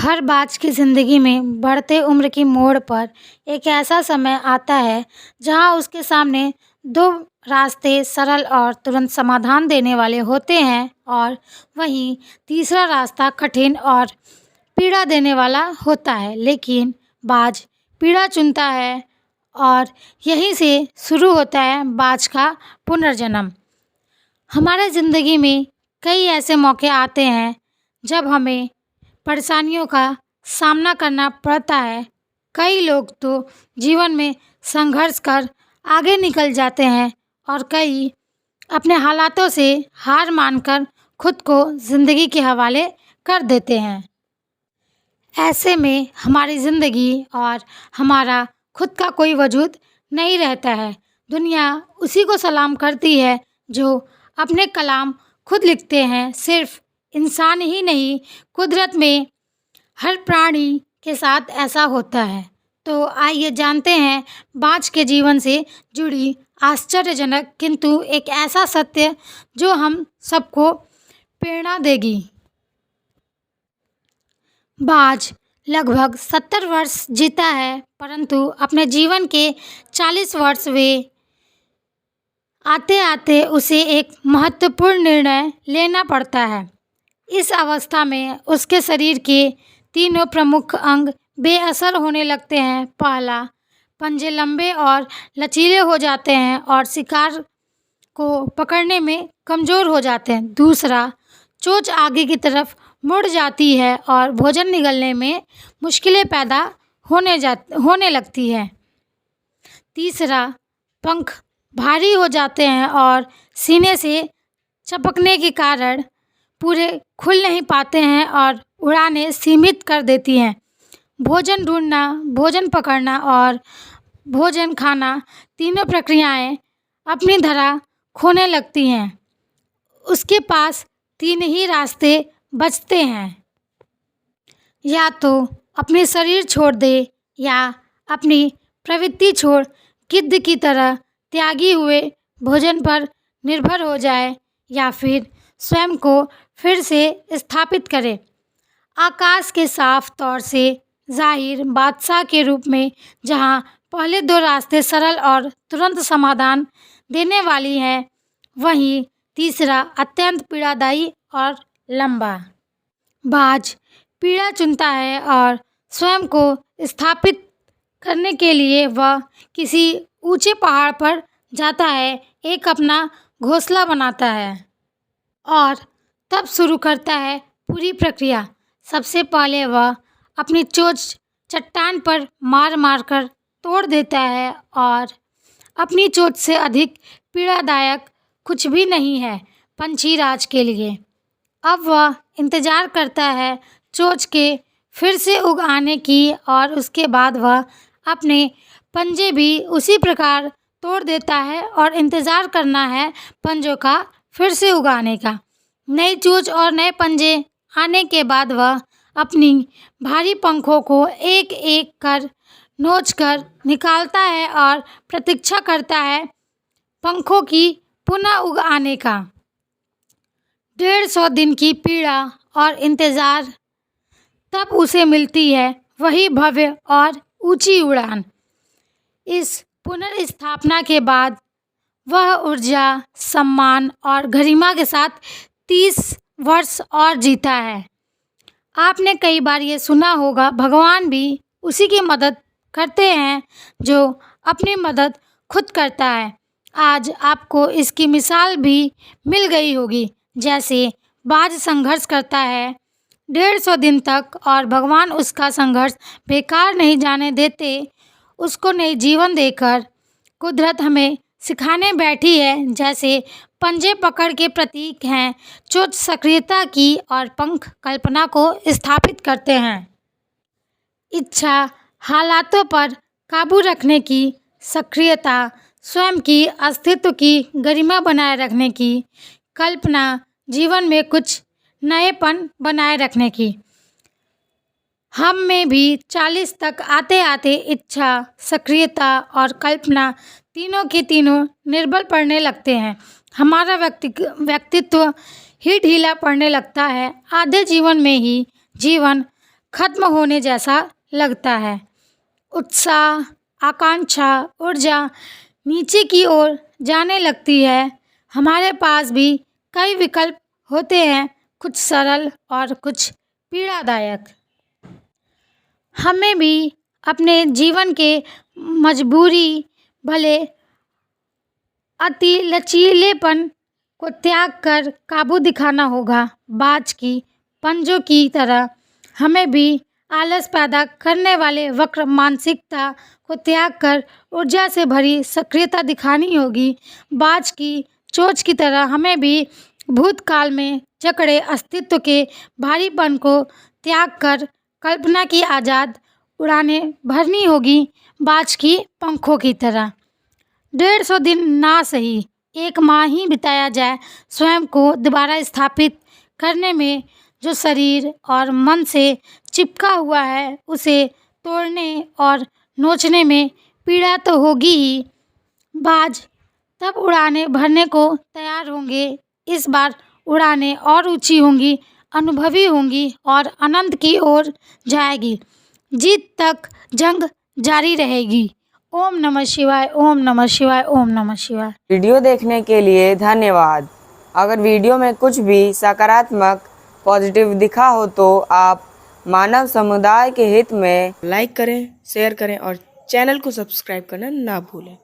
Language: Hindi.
हर बाज की ज़िंदगी में बढ़ते उम्र की मोड़ पर एक ऐसा समय आता है जहां उसके सामने दो रास्ते सरल और तुरंत समाधान देने वाले होते हैं और वहीं तीसरा रास्ता कठिन और पीड़ा देने वाला होता है। लेकिन बाज पीड़ा चुनता है और यहीं से शुरू होता है बाज का पुनर्जन्म। हमारे ज़िंदगी में कई ऐसे मौके आते हैं जब हमें परेशानियों का सामना करना पड़ता है। कई लोग तो जीवन में संघर्ष कर आगे निकल जाते हैं और कई अपने हालातों से हार मानकर खुद को ज़िंदगी के हवाले कर देते हैं। ऐसे में हमारी ज़िंदगी और हमारा खुद का कोई वजूद नहीं रहता है। दुनिया उसी को सलाम करती है जो अपने कलाम खुद लिखते हैं। सिर्फ इंसान ही नहीं, कुदरत में हर प्राणी के साथ ऐसा होता है। तो आइए जानते हैं बाज के जीवन से जुड़ी आश्चर्यजनक किंतु एक ऐसा सत्य जो हम सबको प्रेरणा देगी। बाज लगभग 70 वर्ष जीता है, परंतु अपने जीवन के 40 वर्ष वे आते आते उसे एक महत्वपूर्ण निर्णय लेना पड़ता है। इस अवस्था में उसके शरीर के तीनों प्रमुख अंग बेअसर होने लगते हैं। पहला, पंजे लंबे और लचीले हो जाते हैं और शिकार को पकड़ने में कमज़ोर हो जाते हैं। दूसरा, चोंच आगे की तरफ मुड़ जाती है और भोजन निगलने में मुश्किलें पैदा होने लगती है। तीसरा, पंख भारी हो जाते हैं और सीने से चपकने के कारण पूरे खुल नहीं पाते हैं और उड़ानें सीमित कर देती हैं। भोजन ढूंढना, भोजन पकड़ना और भोजन खाना, तीनों प्रक्रियाएं अपनी धरा खोने लगती हैं। उसके पास तीन ही रास्ते बचते हैं, या तो अपने शरीर छोड़ दे, या अपनी प्रवृत्ति छोड़ गिद्ध की तरह त्यागी हुए भोजन पर निर्भर हो जाए, या फिर स्वयं को फिर से स्थापित करे। आकाश के साफ तौर से जाहिर बादशाह के रूप में जहां पहले दो रास्ते सरल और तुरंत समाधान देने वाली हैं, वहीं तीसरा अत्यंत पीड़ादायी और लंबा। बाज पीड़ा चुनता है और स्वयं को स्थापित करने के लिए वह किसी ऊंचे पहाड़ पर जाता है, एक अपना घोंसला बनाता है और तब शुरू करता है पूरी प्रक्रिया। सबसे पहले वह अपनी चोंच चट्टान पर मार मार कर तोड़ देता है और अपनी चोंच से अधिक पीड़ादायक कुछ भी नहीं है पंछीराज के लिए। अब वह इंतज़ार करता है चोंच के फिर से उग आने की और उसके बाद वह अपने पंजे भी उसी प्रकार तोड़ देता है और इंतज़ार करना है पंजों का फिर से उगाने का। नई चोंच और नए पंजे आने के बाद वह अपनी भारी पंखों को एक एक कर नोच कर निकालता है और प्रतीक्षा करता है पंखों की पुनः उग आने का। 150 दिन की पीड़ा और इंतज़ार, तब उसे मिलती है वही भव्य और ऊंची उड़ान। इस पुनर्स्थापना के बाद वह ऊर्जा, सम्मान और गरिमा के साथ 30 वर्ष और जीता है। आपने कई बार ये सुना होगा, भगवान भी उसी की मदद करते हैं जो अपनी मदद खुद करता है। आज आपको इसकी मिसाल भी मिल गई होगी। जैसे बाज संघर्ष करता है 150 दिन तक और भगवान उसका संघर्ष बेकार नहीं जाने देते। उसको नई जीवन देकर कुदरत हमें सिखाने बैठी है। जैसे पंजे पकड़ के प्रतीक हैं, चोंच सक्रियता की और पंख कल्पना को स्थापित करते हैं। इच्छा हालातों पर काबू रखने की, सक्रियता स्वयं की अस्तित्व की गरिमा बनाए रखने की, कल्पना जीवन में कुछ नएपन बनाए रखने की। हम में भी 40 तक आते आते इच्छा, सक्रियता और कल्पना तीनों के तीनों निर्बल पड़ने लगते हैं। हमारा व्यक्तित्व ही ढीला पड़ने लगता है। आधे जीवन में ही जीवन खत्म होने जैसा लगता है। उत्साह, आकांक्षा, ऊर्जा नीचे की ओर जाने लगती है। हमारे पास भी कई विकल्प होते हैं, कुछ सरल और कुछ पीड़ादायक। हमें भी अपने जीवन के मजबूरी भले अति लचीलेपन को त्याग कर काबू दिखाना होगा। बाज की पंजों की तरह हमें भी आलस पैदा करने वाले वक्र मानसिकता को त्याग कर ऊर्जा से भरी सक्रियता दिखानी होगी। बाज की चोंच की तरह हमें भी भूतकाल में जकड़े अस्तित्व के भारीपन को त्याग कर कल्पना की आज़ाद उड़ानें भरनी होगी। बाज की पंखों की तरह 150 दिन ना सही, 1 माह ही बिताया जाए स्वयं को दोबारा स्थापित करने में। जो शरीर और मन से चिपका हुआ है उसे तोड़ने और नोचने में पीड़ा तो होगी ही। बाज तब उड़ानें भरने को तैयार होंगे। इस बार उड़ानें और ऊंची होंगी, अनुभवी होंगी और अनंत की ओर जाएगी। जीत तक जंग जारी रहेगी। ओम नमः शिवाय, ओम नमः शिवाय, ओम नमः शिवाय। वीडियो देखने के लिए धन्यवाद। अगर वीडियो में कुछ भी सकारात्मक पॉजिटिव दिखा हो तो आप मानव समुदाय के हित में लाइक करें, शेयर करें और चैनल को सब्सक्राइब करना ना भूलें।